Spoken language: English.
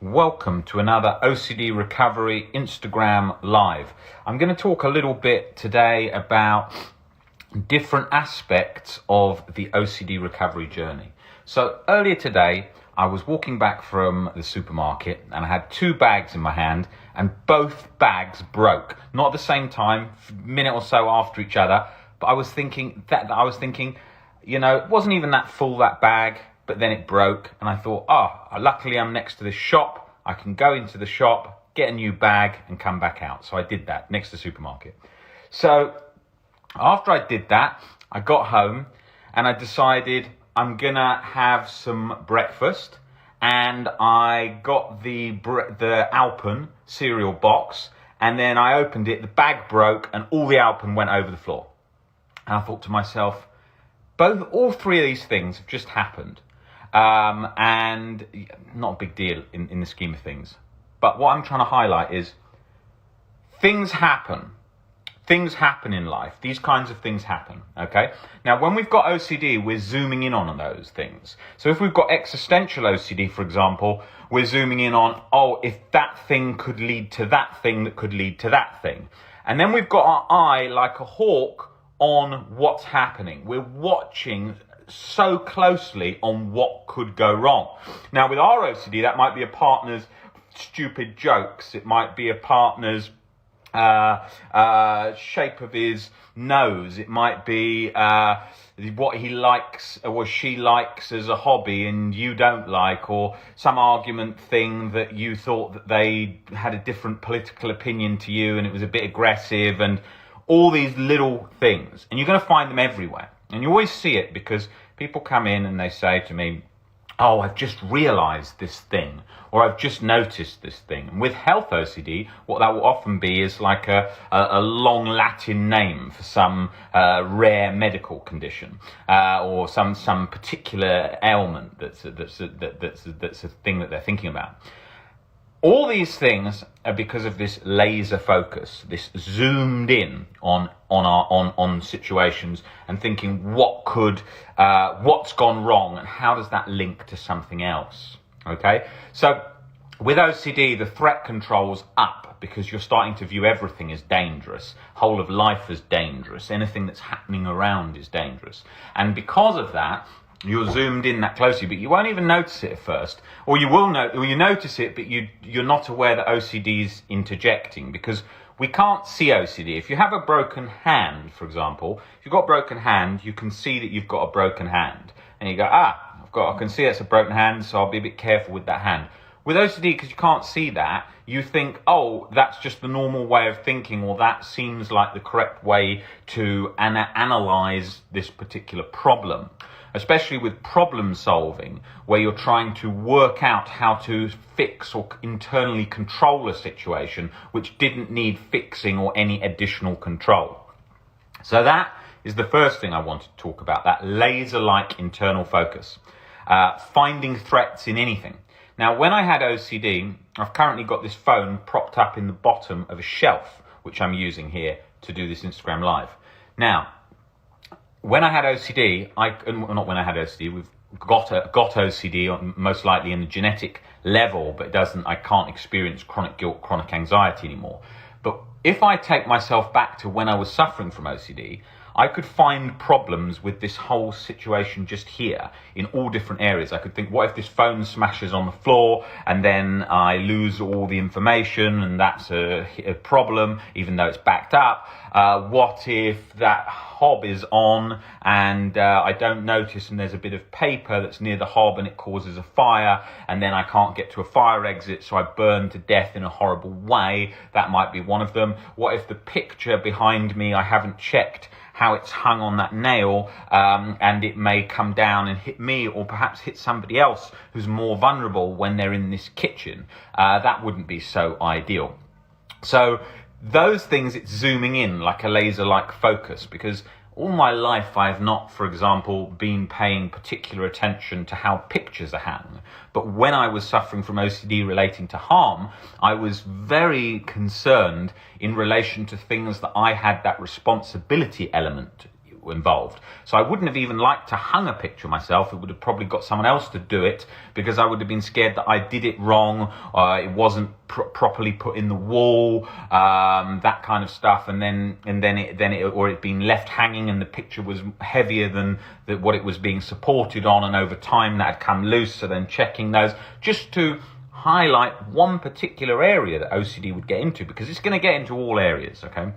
Welcome to another OCD Recovery Instagram Live. I'm going to talk a little bit today about different aspects of the OCD recovery journey. So earlier today, I was walking back from the supermarket and I had two bags in my hand and both bags broke. Not at the same time, a minute or so after each other, but I was thinking, it wasn't even that full, that bag. But then it broke and I thought, luckily I'm next to this shop. I can go into the shop, get a new bag and come back out. So I did that next to the supermarket. So after I did that, I got home and I decided I'm going to have some breakfast. And I got the Alpen cereal box and then I opened it. The bag broke and all the Alpen went over the floor. And I thought to myself, all three of these things have just happened. And not a big deal in the scheme of things. But what I'm trying to highlight is things happen. Things happen in life. These kinds of things happen, okay? Now, when we've got OCD, we're zooming in on those things. So if we've got existential OCD, for example, we're zooming in on, if that thing could lead to that thing that could lead to that thing. And then we've got our eye like a hawk on what's happening. We're watching so closely on what could go wrong. Now with our OCD, that might be a partner's stupid jokes. It might be a partner's shape of his nose. It might be what he likes or she likes as a hobby and you don't like, or some argument thing that you thought that they had a different political opinion to you and it was a bit aggressive, and all these little things. And you're going to find them everywhere. And you always see it because people come in and they say to me, I've just realized this thing, or I've just noticed this thing. And with health OCD, what that will often be is like a long Latin name for some rare medical condition, or some particular ailment that's a thing that they're thinking about. All these things are because of this laser focus, this zoomed in on situations and thinking what's gone wrong and how does that link to something else. Okay, so with OCD, the threat control's up because you're starting to view everything as dangerous, whole of life as dangerous, anything that's happening around is dangerous, and because of that, you're zoomed in that closely, but you won't even notice it at first. Or you will you notice it, but you're not aware that OCD is interjecting, because we can't see OCD. If you have a broken hand, for example, if you've got a broken hand, you can see that you've got a broken hand. And you go, I can see it's a broken hand, so I'll be a bit careful with that hand. With OCD, because you can't see that, you think, that's just the normal way of thinking, or that seems like the correct way to analyze this particular problem. Especially with problem solving, where you're trying to work out how to fix or internally control a situation which didn't need fixing or any additional control. So that is the first thing I want to talk about, that laser-like internal focus. Finding threats in anything. Now, when I had OCD, I've currently got this phone propped up in the bottom of a shelf, which I'm using here to do this Instagram Live. Now, when I had OCD, we've got OCD most likely in a genetic level, but I can't experience chronic guilt, chronic anxiety anymore. But if I take myself back to when I was suffering from OCD, I could find problems with this whole situation just here in all different areas. I could think, what if this phone smashes on the floor and then I lose all the information and that's a problem, even though it's backed up? What if that hob is on and I don't notice and there's a bit of paper that's near the hob and it causes a fire, and then I can't get to a fire exit, so I burn to death in a horrible way? That might be one of them. What if the picture behind me, I haven't checked how it's hung on that nail, and it may come down and hit me, or perhaps hit somebody else who's more vulnerable when they're in this kitchen? That wouldn't be so ideal. So those things, it's zooming in like a laser-like focus, because all my life I've not, for example, been paying particular attention to how pictures are hung. But when I was suffering from OCD relating to harm, I was very concerned in relation to things that I had that responsibility element involved. So I wouldn't have even liked to hung a picture myself. It would have probably got someone else to do it, because I would have been scared that I did it wrong, it wasn't properly put in the wall, that kind of stuff, and then it'd been left hanging and the picture was heavier than what it was being supported on, and over time that had come loose. So then checking those, just to highlight one particular area that OCD would get into, because it's going to get into all areas, okay?